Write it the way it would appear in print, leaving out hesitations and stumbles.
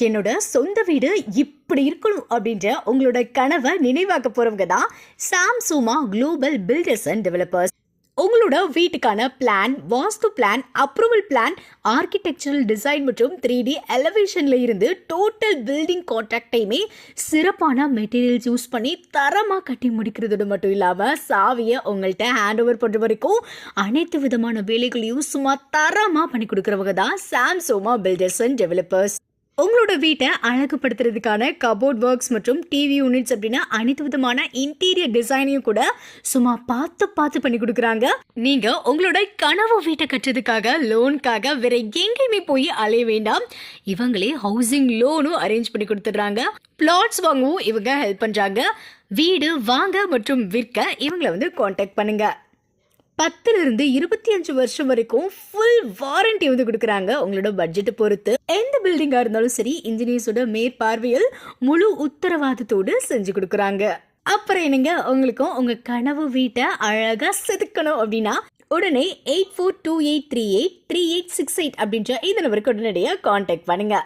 என்னோட சொந்த வீடு இப்படி இருக்கணும் அப்படின்ற உங்களோட கனவை நினைவாக்க போறவங்க தான் சாம்சுமா குளோபல் பில்டர்ஸ் அண்ட் டெவலப்பர்ஸ். உங்களோட வீட்டுக்கான plan, vastu plan, approval plan, architectural design மற்றும் 3D எலவேஷன்ல இருந்து டோட்டல் பில்டிங் கான்ட்ராக்டையுமே சிறப்பான மெட்டீரியல்ஸ் யூஸ் பண்ணி தரமா கட்டி முடிக்கிறதோடு மட்டும் இல்லாம சாவியை உங்கள்கிட்ட ஹேண்ட் ஓவர் பண்ற வரைக்கும் அனைத்து விதமான வேலைகளையும் சும்மா தரமா பண்ணி கொடுக்கறவங்க தான் சாம்சுமா பில்டர்ஸ் அண்ட் டெவலப்பர்ஸ். உங்களோட வீட்டை அழகுபடுத்துறதுக்கான கபோர்ட் ஒர்க்ஸ் மற்றும் டிவி யூனிட்ஸ் அப்படின்னா அனைத்து விதமான இன்டீரியர் டிசைனையும் கூட சும்மா பார்த்து பண்ணி கொடுக்குறாங்க. நீங்க உங்களோட கனவு வீட்டை கட்டுறதுக்காக லோனுக்காக வேற எங்கேயுமே போய் அலைய வேண்டாம். இவங்களே ஹவுசிங் லோனும் அரேஞ்ச் பண்ணி கொடுத்துடுறாங்க. பிளாட்ஸ் வாங்கவும் இவங்க ஹெல்ப் பண்றாங்க. வீடு வாங்க மற்றும் விற்க இவங்களை கான்டாக்ட் பண்ணுங்க. 10 இருந்து 25 வருஷம் வரைக்கும் ஃபுல் வாரண்டி கொடுக்குறாங்க. உங்களோட பட்ஜெட்டை பொறுத்து எந்த பில்டிங்கா இருந்தாலும் சரி, இன்ஜினியர்ஸோட மேற்பார்வையில் முழு உத்தரவாதத்தோடு செஞ்சு கொடுக்குறாங்க. அப்புறம் என்னங்க, உங்களுக்கும் உங்க கனவு வீட்டை அழகா செதுக்கணும் அப்படின்னா உடனே 8428383868 அப்படின்ற இந்த நம்பருக்கு உடனடியாக கான்டாக்ட் பண்ணுங்க.